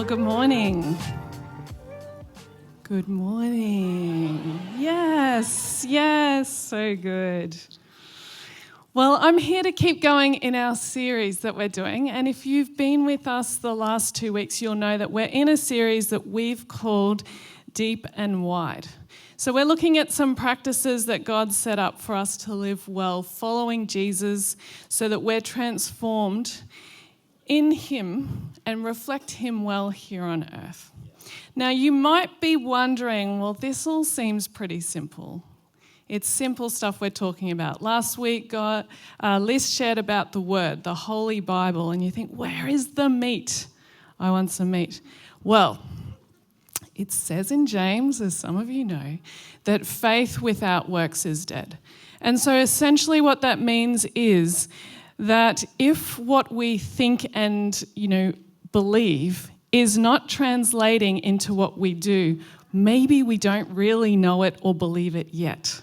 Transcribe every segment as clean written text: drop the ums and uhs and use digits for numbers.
Well, good morning. Good morning. Yes, so good. Well, I'm here to keep going in our series that we're doing. And if you've been with us the last 2 weeks, you'll know that we're in a series that we've called Deep and Wide. So we're looking at some practices that God set up for us to live well, following Jesus, so that we're transformed in Him and reflect Him well here on earth. Now, you might be wondering, well, this all seems pretty simple. It's simple stuff we're talking about. Last week, Liz shared about the Word, the Holy Bible, and you think, where is the meat? I want some meat. Well, it says in James, as some of you know, that faith without works is dead. And so essentially what that means is that if what we think and, believe is not translating into what we do, maybe we don't really know it or believe it yet.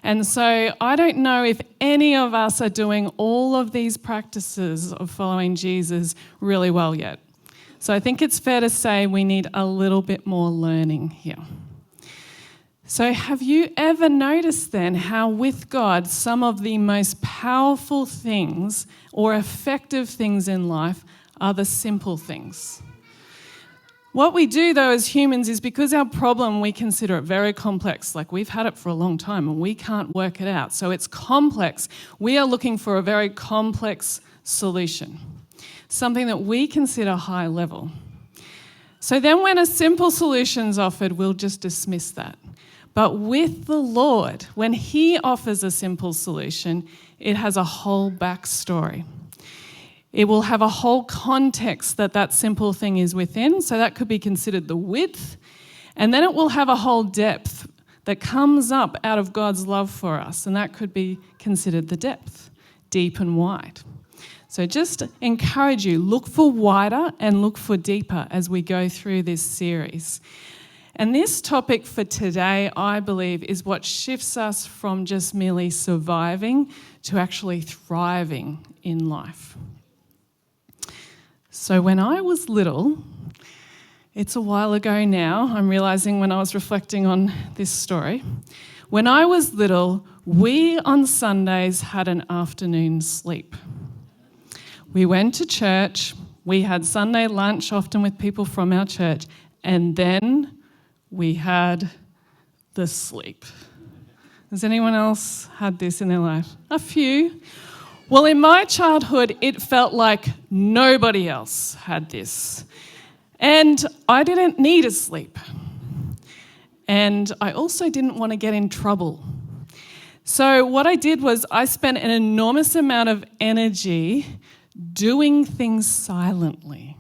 And so I don't know if any of us are doing all of these practices of following Jesus really well yet. So I think it's fair to say we need a little bit more learning here. So have you ever noticed then how with God some of the most powerful things or effective things in life are the simple things? What we do though as humans is because our problem we consider it very complex, like we've had it for a long time and we can't work it out. So it's complex. We are looking for a very complex solution, something that we consider high level. So then when a simple solution is offered, we'll just dismiss that. But with the Lord, when He offers a simple solution, it has a whole backstory. It will have a whole context that simple thing is within, so that could be considered the width, and then it will have a whole depth that comes up out of God's love for us, and that could be considered the depth, deep and wide. So just encourage you, look for wider and look for deeper as we go through this series. And this topic for today, I believe, is what shifts us from just merely surviving to actually thriving in life. So when I was little, it's a while ago now, I'm realising when I was reflecting on this story, when I was little, we on Sundays had an afternoon sleep. We went to church, we had Sunday lunch, often with people from our church, and then we had the sleep. Has anyone else had this in their life? A few. Well, in my childhood, it felt like nobody else had this. And I didn't need a sleep. And I also didn't want to get in trouble. So what I did was I spent an enormous amount of energy doing things silently.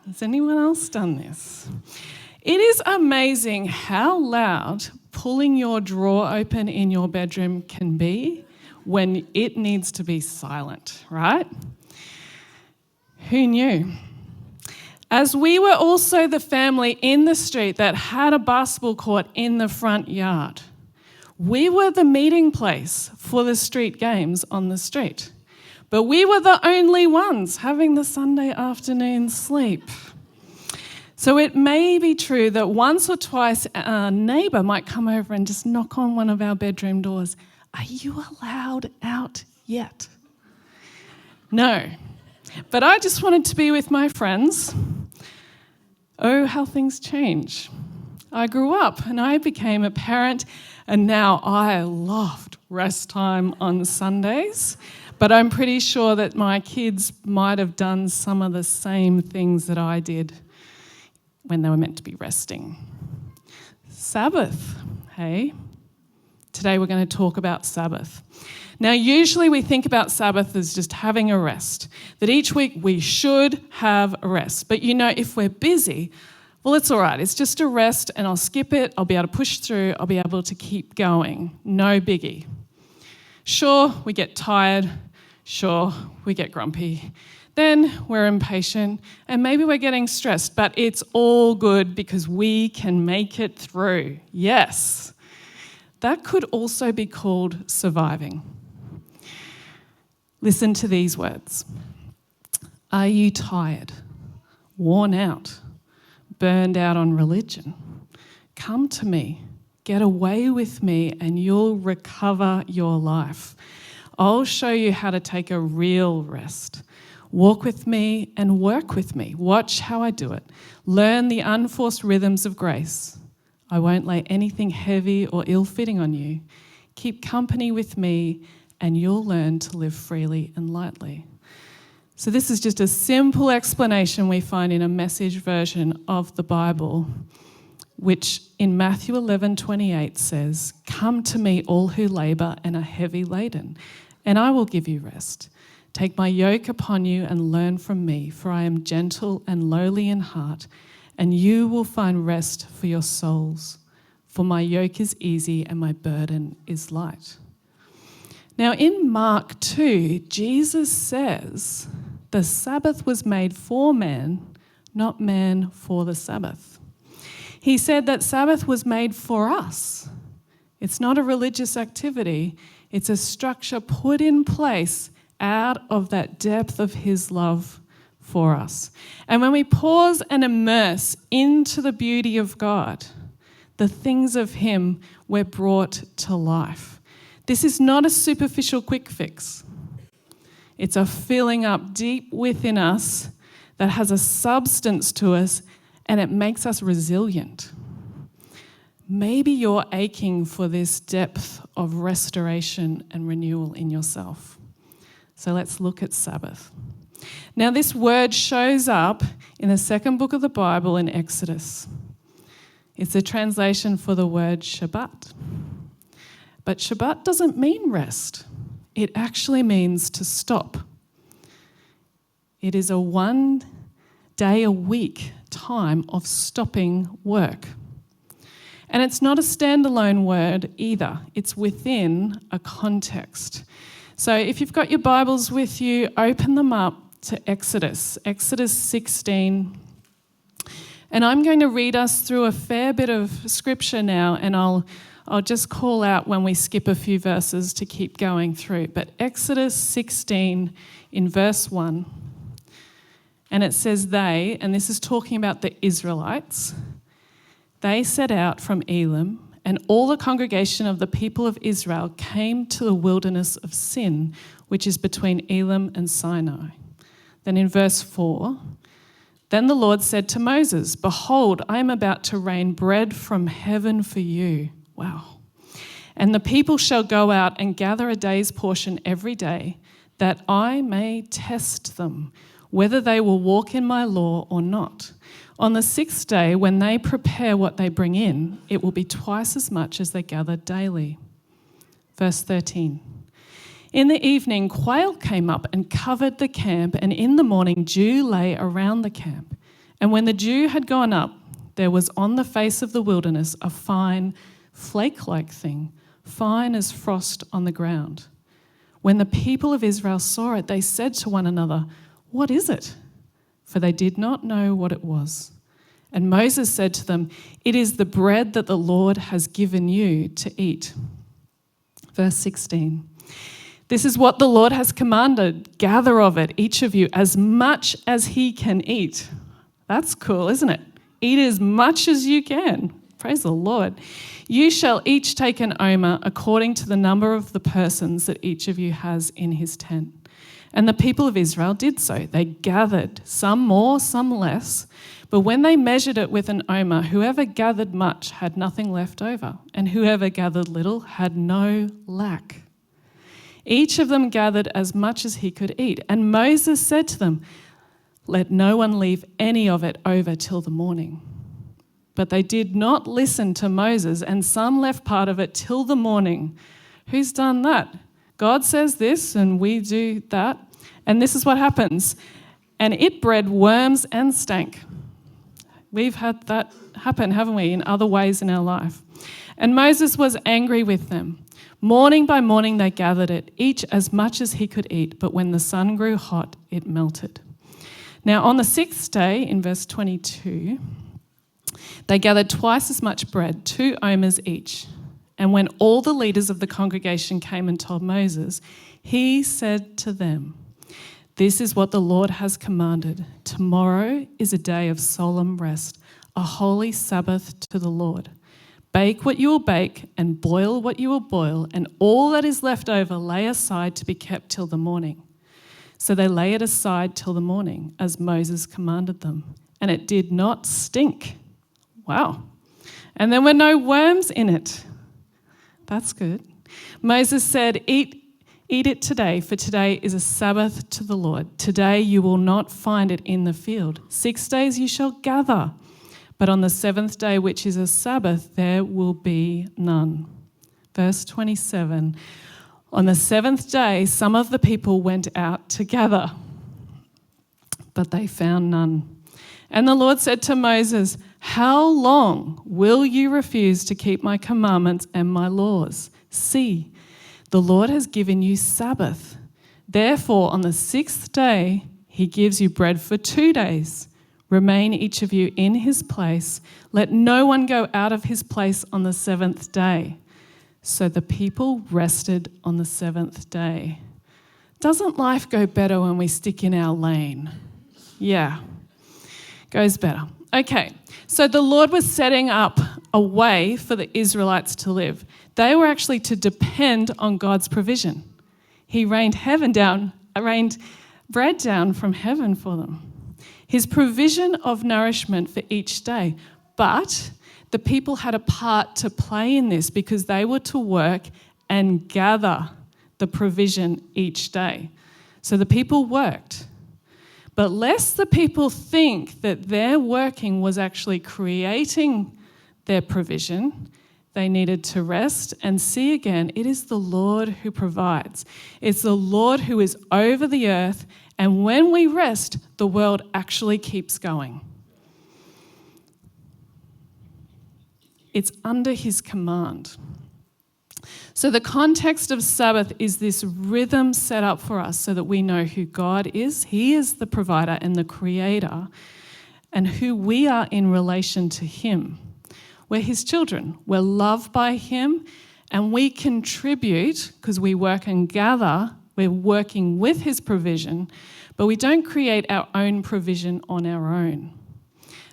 Has anyone else done this? It is amazing how loud pulling your drawer open in your bedroom can be when it needs to be silent, right? Who knew? As we were also the family in the street that had a basketball court in the front yard, we were the meeting place for the street games on the street. But we were the only ones having the Sunday afternoon sleep. So it may be true that once or twice a neighbour might come over and just knock on one of our bedroom doors. Are you allowed out yet? No. But I just wanted to be with my friends. Oh, how things change. I grew up and I became a parent, and now I loved rest time on Sundays. But I'm pretty sure that my kids might have done some of the same things that I did when they were meant to be resting. Sabbath, hey? Today we're going to talk about Sabbath. Now, usually we think about Sabbath as just having a rest, that each week we should have a rest. But if we're busy, well, it's all right. It's just a rest and I'll skip it. I'll be able to push through. I'll be able to keep going. No biggie. Sure, we get tired. Sure, we get grumpy. Then we're impatient and maybe we're getting stressed, but it's all good because we can make it through. Yes. That could also be called surviving. Listen to these words. Are you tired? worn out, burned out on religion. Come to me, get away with me, and you'll recover your life. I'll show you how to take a real rest. Walk with me and work with me. Watch how I do it. Learn the unforced rhythms of grace. I won't lay anything heavy or ill-fitting on you. Keep company with me and you'll learn to live freely and lightly. So this is just a simple explanation we find in a Message version of the Bible, which in Matthew 11:28 says, "Come to me, all who labour and are heavy laden, and I will give you rest. Take my yoke upon you and learn from me, for I am gentle and lowly in heart, and you will find rest for your souls. For my yoke is easy and my burden is light." Now in Mark 2, Jesus says the Sabbath was made for man, not man for the Sabbath. He said that Sabbath was made for us. It's not a religious activity. It's a structure put in place out of that depth of his love for us. And when we pause and immerse into the beauty of God, the things of him, we're brought to life. This is not a superficial quick fix. It's a filling up deep within us that has a substance to us, and it makes us resilient. Maybe you're aching for this depth of restoration and renewal in yourself. So let's look at Sabbath. Now this word shows up in the second book of the Bible in Exodus. It's a translation for the word Shabbat. But Shabbat doesn't mean rest. It actually means to stop. It is a 1 day a week time of stopping work. And it's not a standalone word either. It's within a context. So if you've got your Bibles with you, open them up to Exodus 16. And I'm going to read us through a fair bit of scripture now, and I'll just call out when we skip a few verses to keep going through. But Exodus 16 in verse 1, and it says they, and this is talking about the Israelites, they set out from Elim, and all the congregation of the people of Israel came to the wilderness of Sin, which is between Elim and Sinai. Then in verse 4, then the Lord said to Moses, "Behold, I am about to rain bread from heaven for you." Wow. "And the people shall go out and gather a day's portion every day, that I may test them, whether they will walk in my law or not. On the 6th day, when they prepare what they bring in, it will be twice as much as they gather daily." Verse 13. "In the evening, quail came up and covered the camp, and in the morning dew lay around the camp. And when the dew had gone up, there was on the face of the wilderness a fine, flake-like thing, fine as frost on the ground. When the people of Israel saw it, they said to one another, 'What is it?' For they did not know what it was. And Moses said to them, 'It is the bread that the Lord has given you to eat.'" Verse 16. "This is what the Lord has commanded. Gather of it, each of you, as much as he can eat." That's cool, isn't it? Eat as much as you can. Praise the Lord. "You shall each take an omer according to the number of the persons that each of you has in his tent." And the people of Israel did so. They gathered, some more, some less. But when they measured it with an omer, whoever gathered much had nothing left over, and whoever gathered little had no lack. Each of them gathered as much as he could eat. And Moses said to them, "Let no one leave any of it over till the morning." But they did not listen to Moses, and some left part of it till the morning. Who's done that? God says this, and we do that. And this is what happens. "And it bred worms and stank." We've had that happen, haven't we, in other ways in our life. "And Moses was angry with them. Morning by morning they gathered it, each as much as he could eat. But when the sun grew hot, it melted. Now on the 6th day," in verse 22, "they gathered twice as much bread, 2 omers each. And when all the leaders of the congregation came and told Moses, he said to them, This is what the Lord has commanded. Tomorrow is a day of solemn rest, a holy Sabbath to the Lord. Bake what you will bake and boil what you will boil, and all that is left over lay aside to be kept till the morning. So they lay it aside till the morning, as Moses commanded them, and it did not stink. Wow. And there were no worms in it. That's good. Moses said, Eat it today, for today is a Sabbath to the Lord. Today you will not find it in the field. 6 days you shall gather, but on the seventh day, which is a Sabbath, there will be none. Verse 27, on the seventh day, some of the people went out to gather, but they found none. And the Lord said to Moses, how long will you refuse to keep my commandments and my laws? See, the Lord has given you Sabbath. Therefore, on the sixth day, he gives you bread for 2 days. Remain each of you in his place. Let no one go out of his place on the seventh day. So the people rested on the seventh day. Doesn't life go better when we stick in our lane? Yeah, goes better. Okay, so the Lord was setting up a way for the Israelites to live. They were actually to depend on God's provision. He rained bread down from heaven for them. His provision of nourishment for each day. But the people had a part to play in this because they were to work and gather the provision each day. So the people worked. But lest the people think that their working was actually creating their provision, they needed to rest and see again, it is the Lord who provides. It's the Lord who is over the earth, and when we rest, the world actually keeps going. It's under his command. So the context of Sabbath is this rhythm set up for us so that we know who God is. He is the provider and the creator, and who we are in relation to him. We're his children. We're loved by him, and we contribute because we work and gather. We're working with his provision, but we don't create our own provision on our own.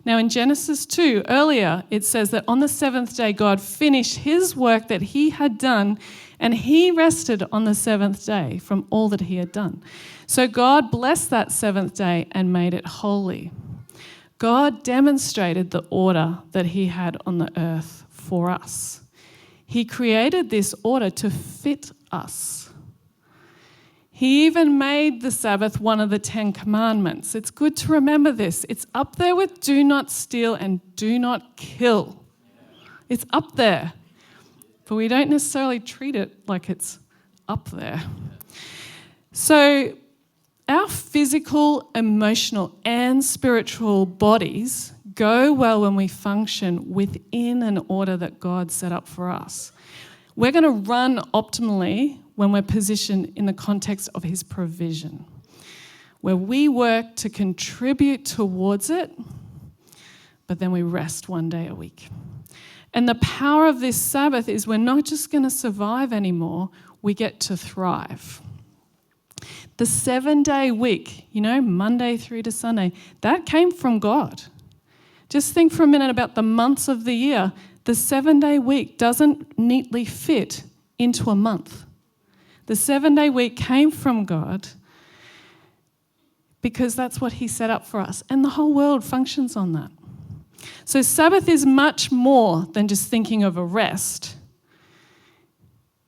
Now in Genesis 2, earlier, it says that on the seventh day, God finished his work that he had done, and he rested on the seventh day from all that he had done. So God blessed that seventh day and made it holy. God demonstrated the order that he had on the earth for us. He created this order to fit us. He even made the Sabbath one of the 10 commandments. It's good to remember this. It's up there with do not steal and do not kill. It's up there. But we don't necessarily treat it like it's up there. So our physical, emotional, and spiritual bodies go well when we function within an order that God set up for us. We're going to run optimally when we're positioned in the context of his provision, where we work to contribute towards it, but then we rest 1 day a week. And the power of this Sabbath is we're not just going to survive anymore, we get to thrive. The 7-day week, Monday through to Sunday, that came from God. Just think for a minute about the months of the year. The 7-day week doesn't neatly fit into a month. The 7-day week came from God because that's what he set up for us. And the whole world functions on that. So Sabbath is much more than just thinking of a rest.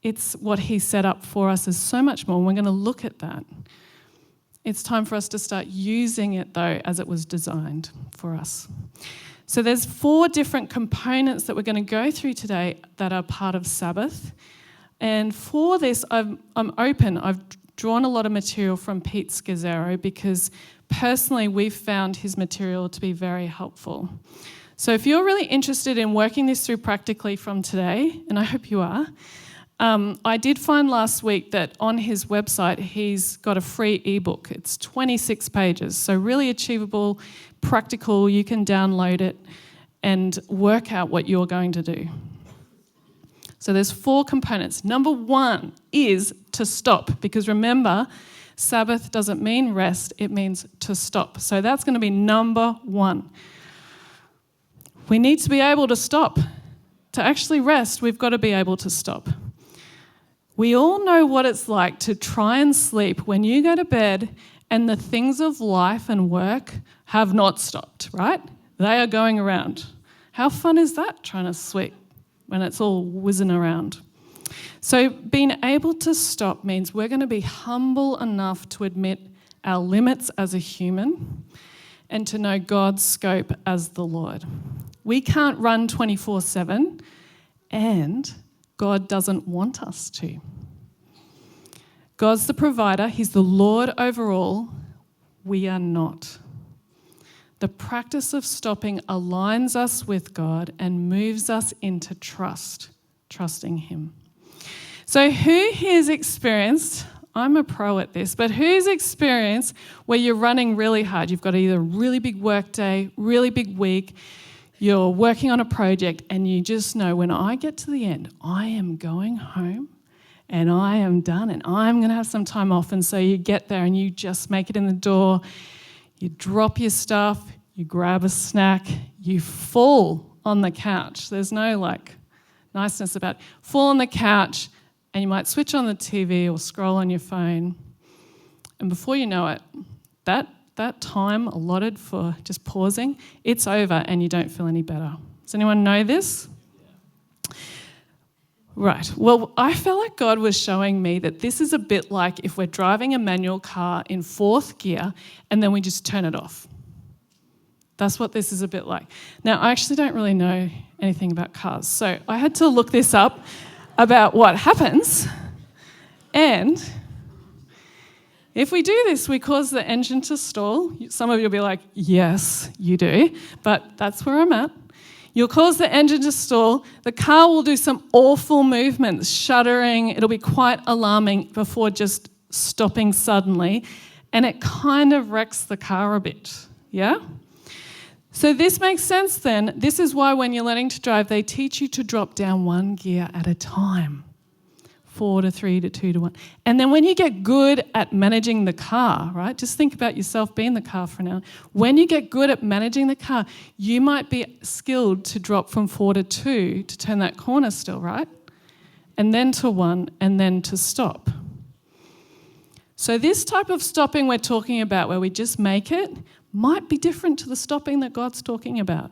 It's what he set up for us is so much more. And we're going to look at that. It's time for us to start using it, though, as it was designed for us. So there's 4 different components that we're going to go through today that are part of Sabbath. And for this, I'm open. I've drawn a lot of material from Pete Scazzaro because personally we've found his material to be very helpful. So if you're really interested in working this through practically from today, and I hope you are, I did find last week that on his website he's got a free ebook. It's 26 pages, so really achievable, practical. You can download it and work out what you're going to do. So there's 4 components. Number 1 is to stop, because remember, Sabbath doesn't mean rest, it means to stop. So that's going to be number one. We need to be able to stop. To actually rest, we've got to be able to stop. We all know what it's like to try and sleep when you go to bed and the things of life and work have not stopped, right? They are going around. How fun is that, trying to sleep when it's all whizzing around? So being able to stop means we're going to be humble enough to admit our limits as a human and to know God's scope as the Lord. We can't run 24/7, and God doesn't want us to. God's the provider. He's the Lord over all. We are not. The practice of stopping aligns us with God and moves us into trusting Him. So who here's experienced, I'm a pro at this, but who's experienced where you're running really hard? You've got either a really big work day, really big week, you're working on a project, and you just know when I get to the end, I am going home and I am done and I'm going to have some time off. And so you get there and you just make it in the door, you drop your stuff, you grab a snack, you fall on the couch. There's no niceness about it. Fall on the couch, and you might switch on the TV or scroll on your phone. And before you know it, that time allotted for just pausing, it's over and you don't feel any better. Does anyone know this? Right. Well, I felt like God was showing me that this is a bit like if we're driving a manual car in fourth gear and then we just turn it off. That's what this is a bit like. Now, I actually don't really know anything about cars, so I had to look this up about what happens. And if we do this, we cause the engine to stall. Some of you will be like, yes, you do, but that's where I'm at. You'll cause the engine to stall. The car will do some awful movements, shuddering. It'll be quite alarming before just stopping suddenly, and it kind of wrecks the car a bit, yeah? So this makes sense then. This is why when you're learning to drive, they teach you to drop down one gear at a time. 4 to 3 to 2 to 1. And then when you get good at managing the car, right? Just think about yourself being the car for now. When you get good at managing the car, you might be skilled to drop from 4 to 2 to turn that corner still, right? And then to 1 and then to stop. So this type of stopping we're talking about where we just make it might be different to the stopping that God's talking about.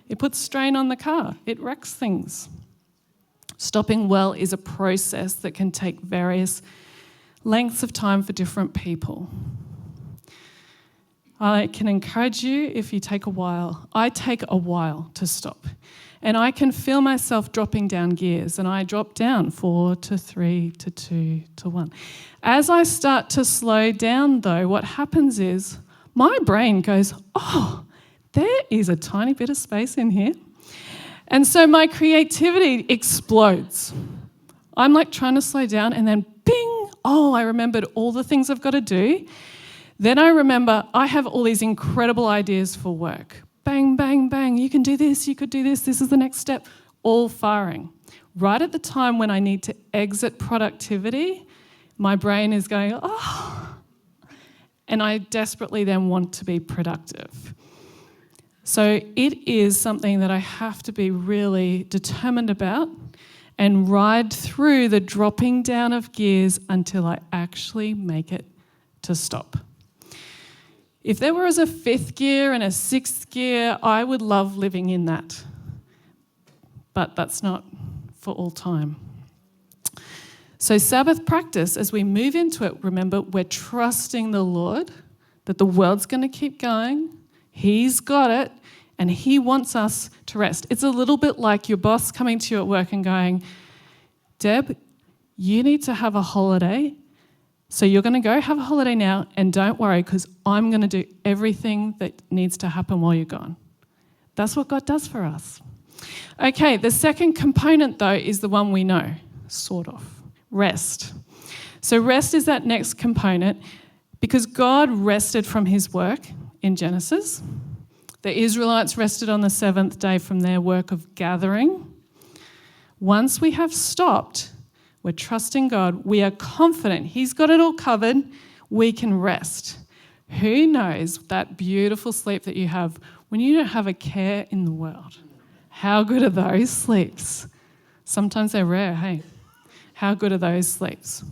It puts strain on the car. It wrecks things. Stopping well is a process that can take various lengths of time for different people. I can encourage you if you take a while. I take a while to stop. And I can feel myself dropping down gears, and I drop down 4 to 3 to 2 to 1. As I start to slow down, though, what happens is my brain goes, oh, there is a tiny bit of space in here. And so my creativity explodes. I'm like trying to slow down and then bing, oh, I remembered all the things I've got to do. Then I remember I have all these incredible ideas for work. Bang, bang, bang, you can do this, you could do this is the next step, all firing. Right at the time when I need to exit productivity, my brain is going, oh, and I desperately then want to be productive. So it is something that I have to be really determined about and ride through the dropping down of gears until I actually make it to stop. If there was a 5th gear and a 6th gear, I would love living in that. But that's not for all time. So Sabbath practice, as we move into it, remember, we're trusting the Lord, that the world's going to keep going. He's got it, and He wants us to rest. It's a little bit like your boss coming to you at work and going, Deb, you need to have a holiday. So you're going to go have a holiday now, and don't worry, because I'm going to do everything that needs to happen while you're gone. That's what God does for us. Okay, the second component, though, is the one we know, sort of. Rest. So rest is that next component because God rested from His work in Genesis. The Israelites rested on the 7th day from their work of gathering. Once we have stopped, we're trusting God. We are confident He's got it all covered. we can rest. Who knows that beautiful sleep that you have when you don't have a care in the world? How good are those sleeps? Sometimes they're rare, hey? How good are those sleeps?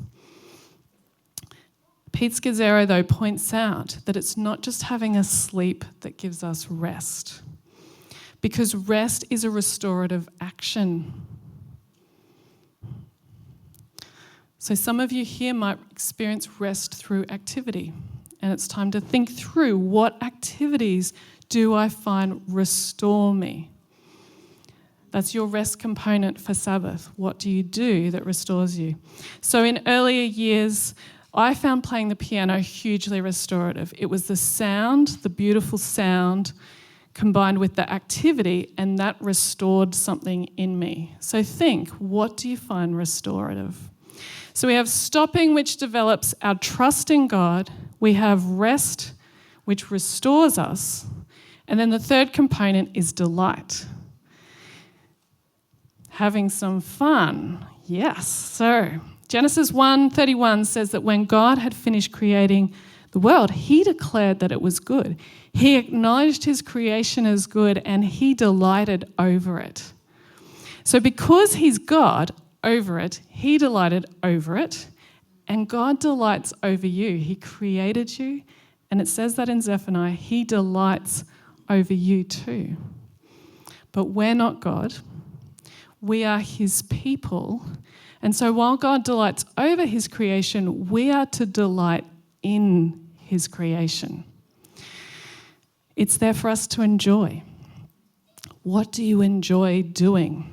Pete Scazzaro, though, points out that it's not just having a sleep that gives us rest, because rest is a restorative action. So some of you here might experience rest through activity, and it's time to think through, what activities do I find restore me? That's your rest component for Sabbath. What do you do that restores you? So in earlier years, I found playing the piano hugely restorative. It was the sound, the beautiful sound, combined with the activity, and that restored something in me. So think, what do you find restorative? So we have stopping, which develops our trust in God. We have rest, which restores us. And then the third component is delight. Having some fun. Yes. So Genesis 1:31 says that when God had finished creating the world, he declared that it was good. He acknowledged his creation as good and he delighted over it. So because he's God over it, he delighted over it, and God delights over you. He created you, and it says that in Zephaniah, he delights over you too. But we're not God. We are his people. And so while God delights over his creation, we are to delight in his creation. It's there for us to enjoy. What do you enjoy doing?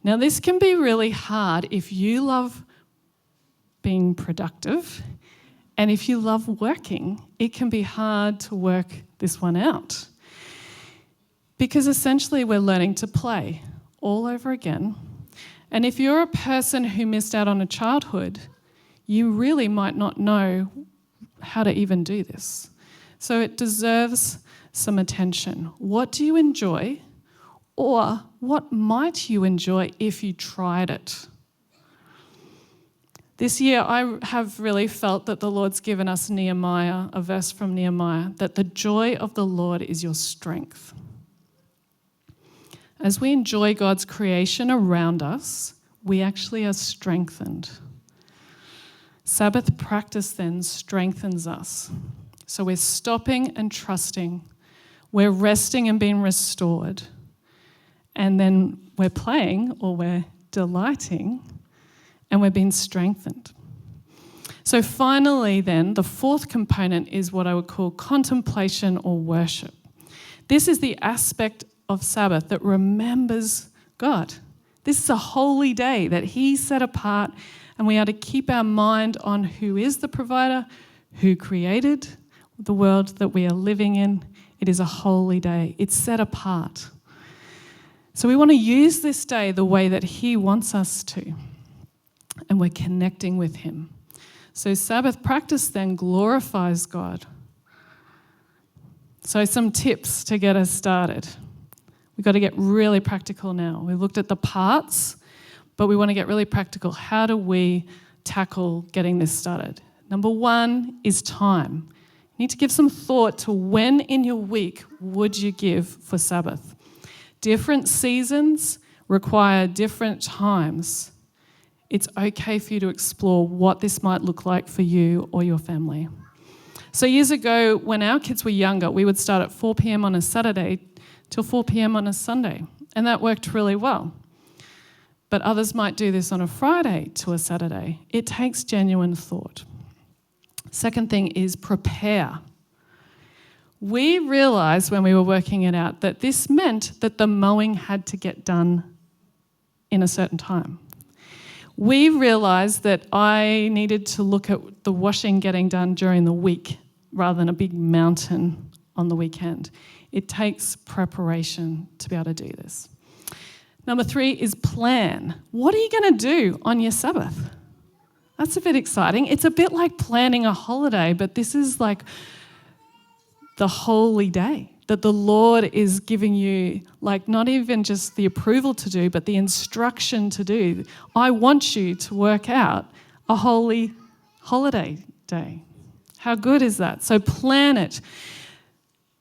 Now, this can be really hard if you love being productive, and if you love working, it can be hard to work this one out. Because essentially we're learning to play all over again. And if you're a person who missed out on a childhood, you really might not know how to even do this. So it deserves some attention. What do you enjoy? Or what might you enjoy if you tried it? This year, I have really felt that the Lord's given us Nehemiah, a verse from Nehemiah, that the joy of the Lord is your strength. As we enjoy God's creation around us, we actually are strengthened. Sabbath practice then strengthens us. So we're stopping and trusting. We're resting and being restored. And then we're playing, or we're delighting, and we're being strengthened. So finally then, the fourth component is what I would call contemplation or worship. This is the aspect of Sabbath that remembers God. This is a holy day that he set apart, and we are to keep our mind on who is the provider, who created the world that we are living in. It is a holy day. It's set apart. So we want to use this day the way that he wants us to, and we're connecting with him. So Sabbath practice then glorifies God. So some tips to get us started. We've got to get really practical now. We looked at the parts, but we want to get really practical. How do we tackle getting this started? Number one is time. You need to give some thought to when in your week would you give for Sabbath. Different seasons require different times. It's okay for you to explore what this might look like for you or your family. So years ago, when our kids were younger, we would start at 4 p.m. on a Saturday till 4 p.m. on a Sunday, and that worked really well. But others might do this on a Friday to a Saturday. It takes genuine thought. Second thing is prepare. We realised when we were working it out that this meant that the mowing had to get done in a certain time. We realised that I needed to look at the washing getting done during the week rather than a big mountain on the weekend. It takes preparation to be able to do this. Number 3 is plan. What are you going to do on your Sabbath? That's a bit exciting. It's a bit like planning a holiday, but this is like the holy day that the Lord is giving you, like not even just the approval to do, but the instruction to do. I want you to work out a holy holiday day. day. How good is that? So plan it.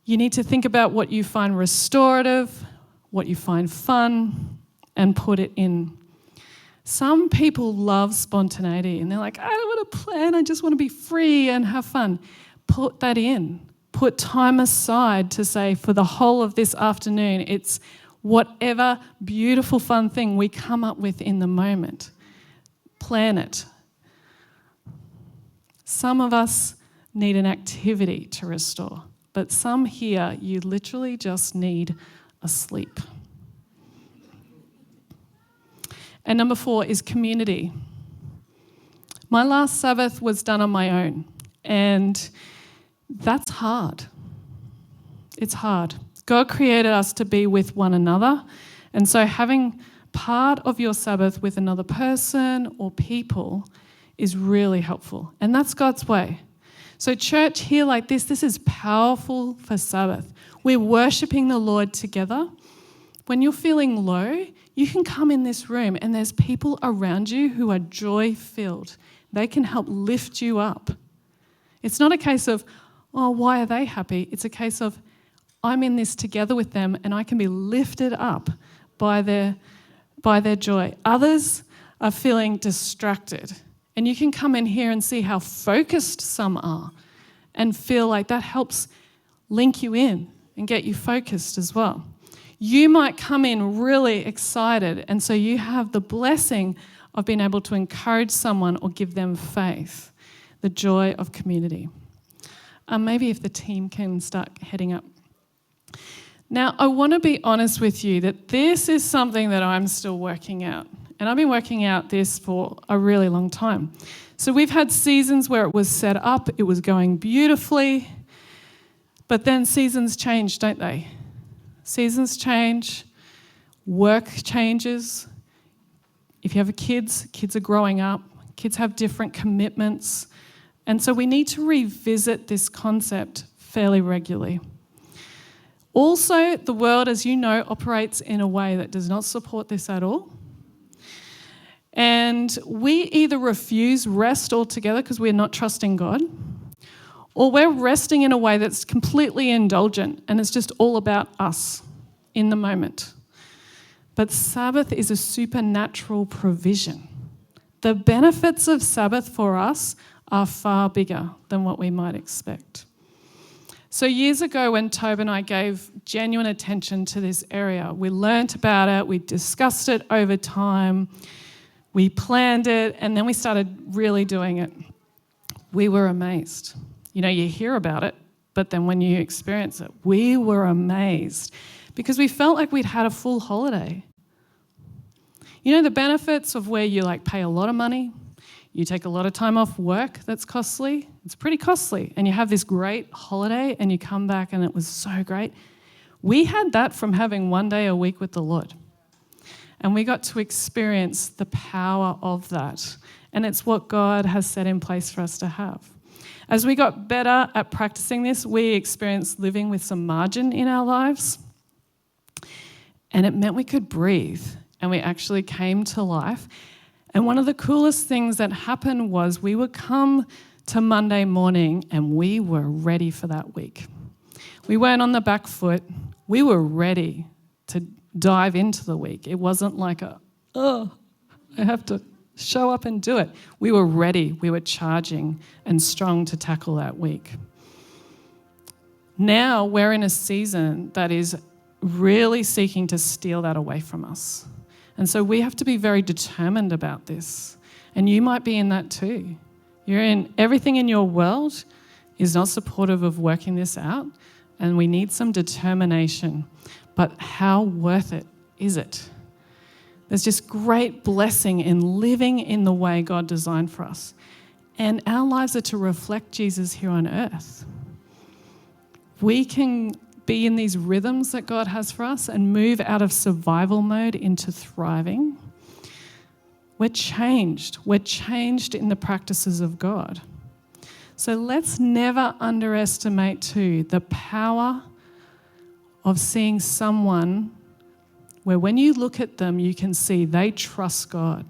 You need to think about what you find restorative, what you find fun, and put it in. Some people love spontaneity and they're like, I don't want to plan, I just want to be free and have fun. Put that in. Put time aside to say for the whole of this afternoon, it's whatever beautiful fun thing we come up with in the moment. Plan it. Some of us need an activity to restore, but some here, you literally just need a sleep. And number 4 is community. My last Sabbath was done on my own, and that's hard. It's hard. God created us to be with one another, and so having part of your Sabbath with another person or people is really helpful, and that's God's way. So church here like this is powerful for Sabbath. We're worshiping the Lord together. When you're feeling low, you can come in this room and there's people around you who are joy-filled. They can help lift you up. It's not a case of, oh, why are they happy? It's a case of, I'm in this together with them and I can be lifted up by their joy. Others are feeling distracted. And you can come in here and see how focused some are and feel like that helps link you in and get you focused as well. You might come in really excited, and so you have the blessing of being able to encourage someone or give them faith, the joy of community. Maybe if the team can start heading up. Now, I want to be honest with you that this is something that I'm still working out, and I've been working out this for a really long time. So we've had seasons where it was set up, it was going beautifully, but then seasons change, don't they? Seasons change, work changes. If you have kids are growing up, kids have different commitments. And so we need to revisit this concept fairly regularly. Also, the world, as you know, operates in a way that does not support this at all. And we either refuse rest altogether because we're not trusting God, or we're resting in a way that's completely indulgent and it's just all about us in the moment. But Sabbath is a supernatural provision. The benefits of Sabbath for us are far bigger than what we might expect. So years ago when Tobe and I gave genuine attention to this area, we learnt about it, we discussed it over time, we planned it, and then we started really doing it. We were amazed. You know, you hear about it, but then when you experience it, we were amazed because we felt like we'd had a full holiday. You know, the benefits of where you pay a lot of money, you take a lot of time off work that's costly, it's pretty costly, and you have this great holiday and you come back and it was so great. We had that from having one day a week with the Lord. And we got to experience the power of that. And it's what God has set in place for us to have. As we got better at practicing this, we experienced living with some margin in our lives. And it meant we could breathe and we actually came to life. And one of the coolest things that happened was we would come to Monday morning and we were ready for that week. We weren't on the back foot. We were ready to dive into the week. It wasn't like I have to show up and do it. We were ready. We were charging and strong to tackle that week. Now we're in a season that is really seeking to steal that away from us. And so we have to be very determined about this. And you might be in that too. Everything in your world is not supportive of working this out, and we need some determination. But how worth it is it? There's just great blessing in living in the way God designed for us. And our lives are to reflect Jesus here on earth. We can be in these rhythms that God has for us and move out of survival mode into thriving. We're changed. We're changed in the practices of God. So let's never underestimate too the power of seeing someone where when you look at them, you can see they trust God.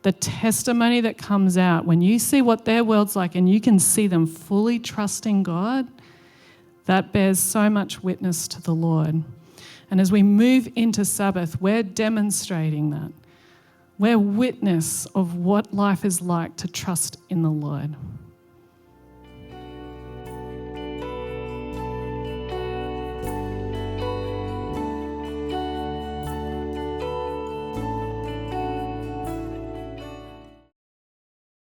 the testimony that comes out when you see what their world's like and you can see them fully trusting God, that bears so much witness to the Lord. And as we move into Sabbath, we're demonstrating that. We're witness of what life is like to trust in the Lord.